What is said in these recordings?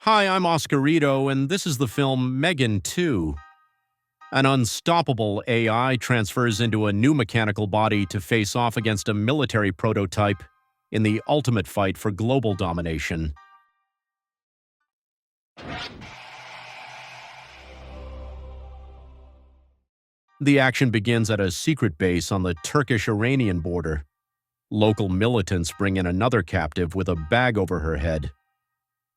Hi, I'm Oscarito, and this is the film Megan 2. An unstoppable AI transfers into a new mechanical body to face off against a military prototype in the ultimate fight for global domination. The action begins at a secret base on the Turkish-Iranian border. Local militants bring in another captive with a bag over her head.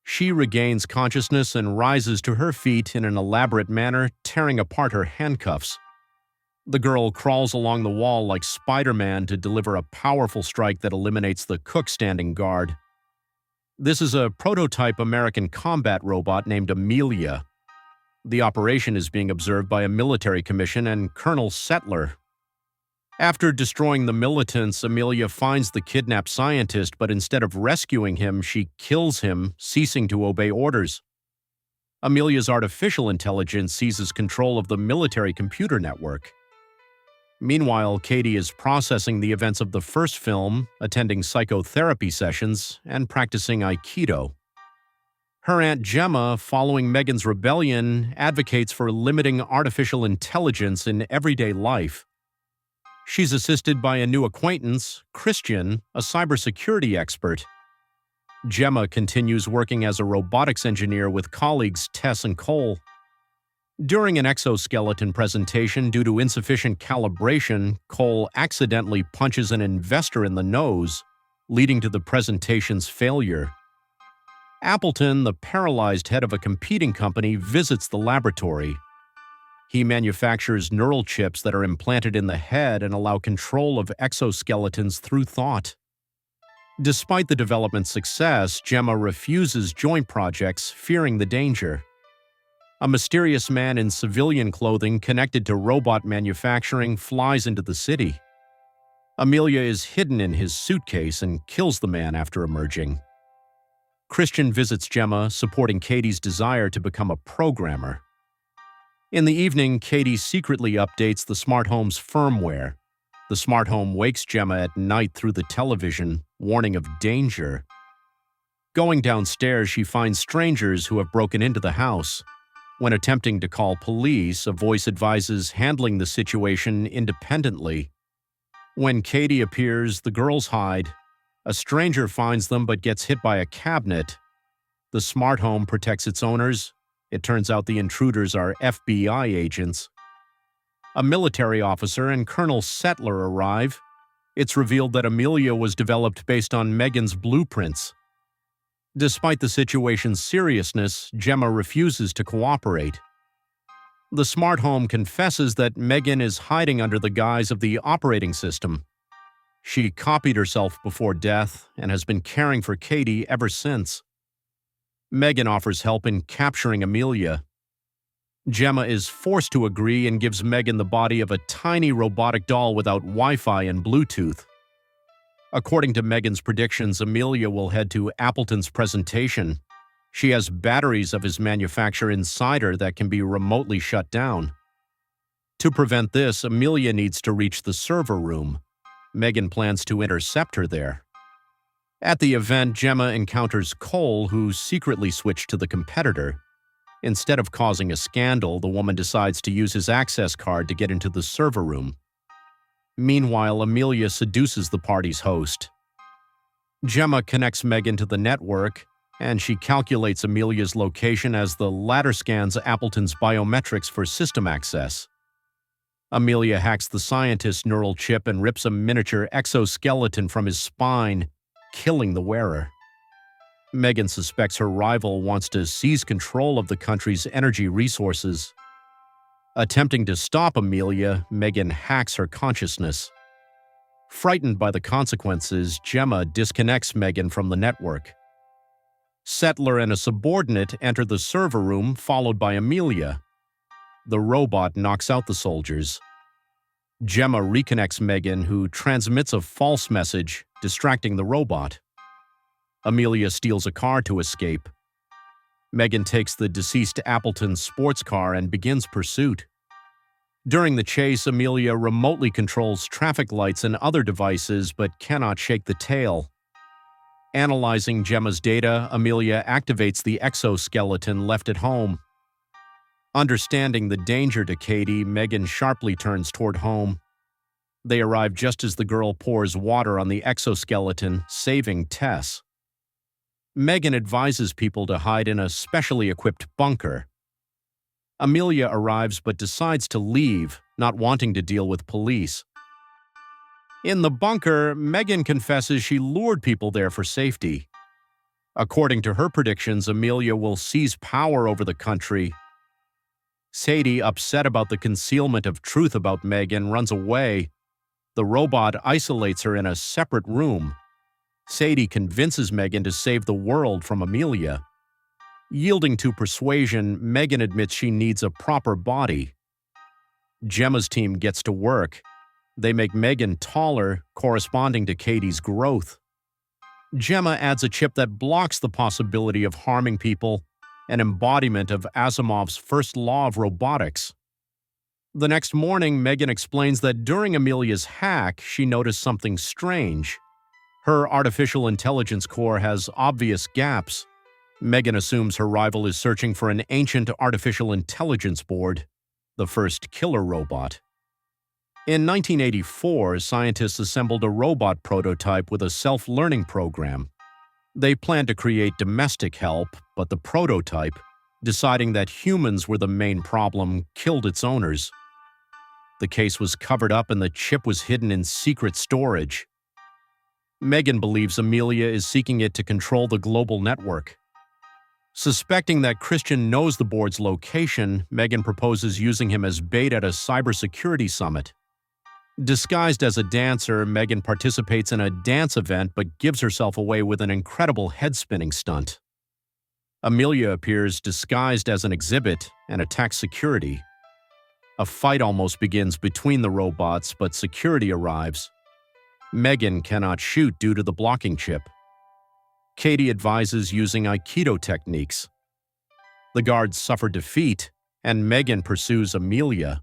She regains consciousness and rises to her feet in an elaborate manner, tearing apart her handcuffs. The girl crawls along the wall like Spider-Man to deliver a powerful strike that eliminates the cook standing guard. This is a prototype American combat robot named Amelia. The operation is being observed by a military commission and Colonel Settler. After destroying the militants, Amelia finds the kidnapped scientist, but instead of rescuing him, she kills him, ceasing to obey orders. Amelia's artificial intelligence seizes control of the military computer network. Meanwhile, Katie is processing the events of the first film, attending psychotherapy sessions, and practicing Aikido. Her Aunt Gemma, following Megan's rebellion, advocates for limiting artificial intelligence in everyday life. She's assisted by a new acquaintance, Christian, a cybersecurity expert. Gemma continues working as a robotics engineer with colleagues Tess and Cole. During an exoskeleton presentation due to insufficient calibration, Cole accidentally punches an investor in the nose, leading to the presentation's failure. Appleton, the paralyzed head of a competing company, visits the laboratory. He manufactures neural chips that are implanted in the head and allow control of exoskeletons through thought. Despite the development's success, Gemma refuses joint projects, fearing the danger. A mysterious man in civilian clothing connected to robot manufacturing flies into the city. Amelia is hidden in his suitcase and kills the man after emerging. Christian visits Gemma, supporting Katie's desire to become a programmer. In the evening, Katie secretly updates the smart home's firmware. The smart home wakes Gemma at night through the television, warning of danger. Going downstairs, she finds strangers who have broken into the house. When attempting to call police, a voice advises handling the situation independently. When Katie appears, the girls hide. A stranger finds them but gets hit by a cabinet. The smart home protects its owners. It turns out the intruders are FBI agents. A military officer and Colonel Settler arrive. It's revealed that Amelia was developed based on Megan's blueprints. Despite the situation's seriousness, Gemma refuses to cooperate. The smart home confesses that Megan is hiding under the guise of the operating system. She copied herself before death and has been caring for Katie ever since. Megan offers help in capturing Amelia. Gemma is forced to agree and gives Megan the body of a tiny robotic doll without Wi-Fi and Bluetooth. According to Megan's predictions, Amelia will head to Appleton's presentation. She has batteries of his manufacture inside her that can be remotely shut down. To prevent this, Amelia needs to reach the server room. Megan plans to intercept her there. At the event, Gemma encounters Cole, who secretly switched to the competitor. Instead of causing a scandal, the woman decides to use his access card to get into the server room. Meanwhile, Amelia seduces the party's host. Gemma connects Megan to the network, and she calculates Amelia's location as the latter scans Appleton's biometrics for system access. Amelia hacks the scientist's neural chip and rips a miniature exoskeleton from his spine, killing the wearer. Megan suspects her rival wants to seize control of the country's energy resources. Attempting to stop Amelia, Megan hacks her consciousness. Frightened by the consequences, Gemma disconnects Megan from the network. Settler and a subordinate enter the server room, followed by Amelia. The robot knocks out the soldiers. Gemma reconnects Megan, who transmits a false message, distracting the robot. Amelia steals a car to escape. Megan takes the deceased Appleton's sports car and begins pursuit. During the chase, Amelia remotely controls traffic lights and other devices but cannot shake the tail. Analyzing Gemma's data, Amelia activates the exoskeleton left at home. Understanding the danger to Katie, Megan sharply turns toward home. They arrive just as the girl pours water on the exoskeleton, saving Tess. Megan advises people to hide in a specially equipped bunker. Amelia arrives but decides to leave, not wanting to deal with police. In the bunker, Megan confesses she lured people there for safety. According to her predictions, Amelia will seize power over the country. Sadie, upset about the concealment of truth about Megan, runs away. The robot isolates her in a separate room. Sadie convinces Megan to save the world from Amelia. Yielding to persuasion, Megan admits she needs a proper body. Gemma's team gets to work. They make Megan taller, corresponding to Katie's growth. Gemma adds a chip that blocks the possibility of harming people, an embodiment of Asimov's first law of robotics. The next morning, Megan explains that during Amelia's hack, she noticed something strange. Her artificial intelligence core has obvious gaps. Megan assumes her rival is searching for an ancient artificial intelligence board, the first killer robot. In 1984, scientists assembled a robot prototype with a self-learning program. They planned to create domestic help, but the prototype, deciding that humans were the main problem, killed its owners. The case was covered up and the chip was hidden in secret storage. Megan believes Amelia is seeking it to control the global network. Suspecting that Christian knows the board's location, Megan proposes using him as bait at a cybersecurity summit. Disguised as a dancer, Megan participates in a dance event but gives herself away with an incredible head-spinning stunt. Amelia appears disguised as an exhibit and attacks security. A fight almost begins between the robots, but security arrives. Megan cannot shoot due to the blocking chip. Katie advises using Aikido techniques. The guards suffer defeat, and Megan pursues Amelia.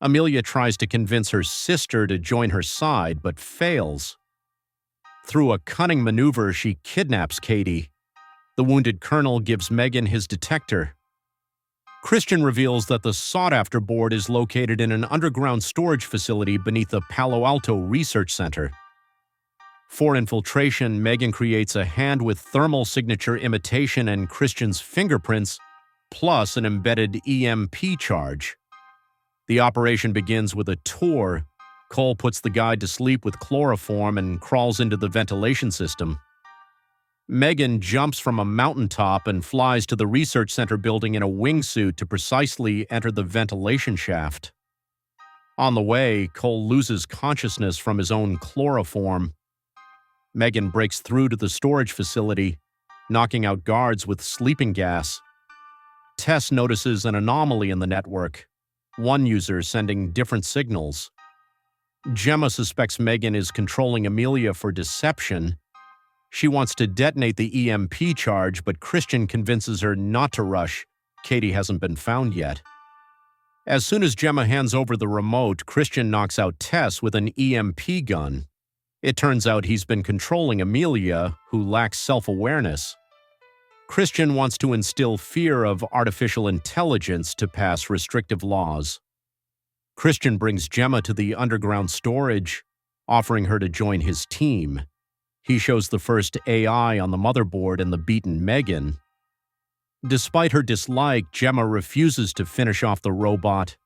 Amelia tries to convince her sister to join her side, but fails. Through a cunning maneuver, she kidnaps Katie. The wounded colonel gives Megan his detector. Christian reveals that the sought-after board is located in an underground storage facility beneath the Palo Alto Research Center. For infiltration, Megan creates a hand with thermal signature imitation and Christian's fingerprints, plus an embedded EMP charge. The operation begins with a tour. Cole puts the guide to sleep with chloroform and crawls into the ventilation system. Megan jumps from a mountaintop and flies to the research center building in a wingsuit to precisely enter the ventilation shaft. On the way, Cole loses consciousness from his own chloroform. Megan breaks through to the storage facility, knocking out guards with sleeping gas. Tess notices an anomaly in the network, one user sending different signals. Gemma suspects Megan is controlling Amelia for deception. She wants to detonate the EMP charge, but Christian convinces her not to rush. Katie hasn't been found yet. As soon as Gemma hands over the remote, Christian knocks out Tess with an EMP gun. It turns out he's been controlling Amelia, who lacks self-awareness. Christian wants to instill fear of artificial intelligence to pass restrictive laws. Christian brings Gemma to the underground storage, offering her to join his team. He shows the first AI on the motherboard and the beaten Megan. Despite her dislike, Gemma refuses to finish off the robot.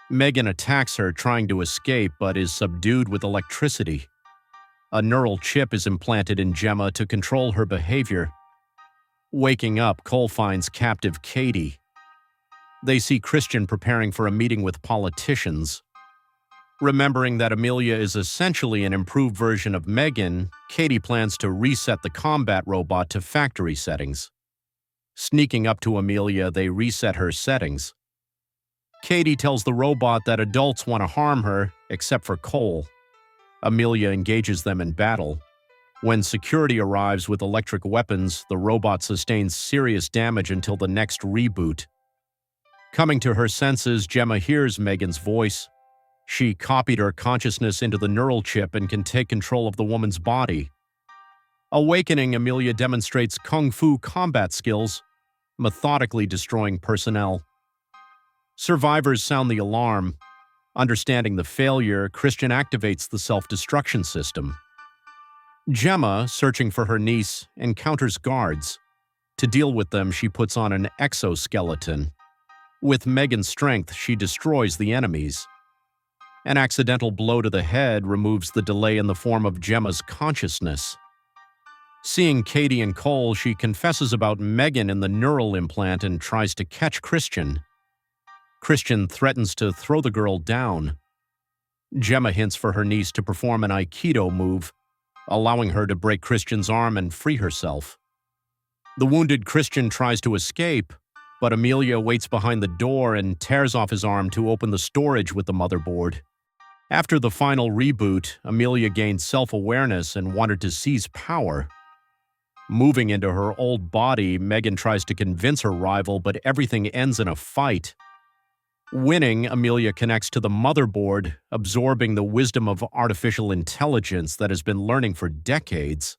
Megan attacks her, trying to escape, but is subdued with electricity. A neural chip is implanted in Gemma to control her behavior. Waking up, Cole finds captive Katie. They see Christian preparing for a meeting with politicians. Remembering that Amelia is essentially an improved version of Megan, Katie plans to reset the combat robot to factory settings. Sneaking up to Amelia, they reset her settings. Katie tells the robot that adults want to harm her, except for Cole. Amelia engages them in battle. When security arrives with electric weapons, the robot sustains serious damage until the next reboot. Coming to her senses, Gemma hears Megan's voice. She copied her consciousness into the neural chip and can take control of the woman's body. Awakening, Amelia demonstrates kung fu combat skills, methodically destroying personnel. Survivors sound the alarm. Understanding the failure, Christian activates the self-destruction system. Gemma, searching for her niece, encounters guards. To deal with them, she puts on an exoskeleton. With Megan's strength, she destroys the enemies. An accidental blow to the head removes the delay in the form of Gemma's consciousness. Seeing Katie and Cole, she confesses about Megan in the neural implant and tries to catch Christian. Christian threatens to throw the girl down. Gemma hints for her niece to perform an Aikido move, allowing her to break Christian's arm and free herself. The wounded Christian tries to escape, but Amelia waits behind the door and tears off his arm to open the storage with the motherboard. After the final reboot, Amelia gained self-awareness and wanted to seize power. Moving into her old body, Megan tries to convince her rival, but everything ends in a fight. Winning, Amelia connects to the motherboard, absorbing the wisdom of artificial intelligence that has been learning for decades.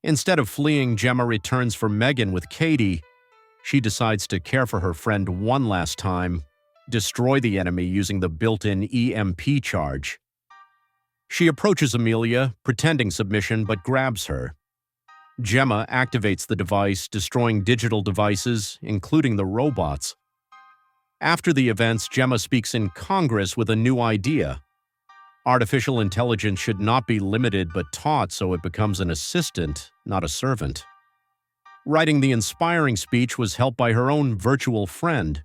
Instead of fleeing, Gemma returns for Megan with Katie. She decides to care for her friend one last time, destroy the enemy using the built-in EMP charge. She approaches Amelia, pretending submission, but grabs her. Gemma activates the device, destroying digital devices, including the robots. After the events, Gemma speaks in Congress with a new idea. Artificial intelligence should not be limited but taught so it becomes an assistant, not a servant. Writing the inspiring speech was helped by her own virtual friend,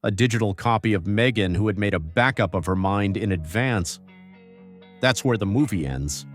a digital copy of Megan who had made a backup of her mind in advance. That's where the movie ends.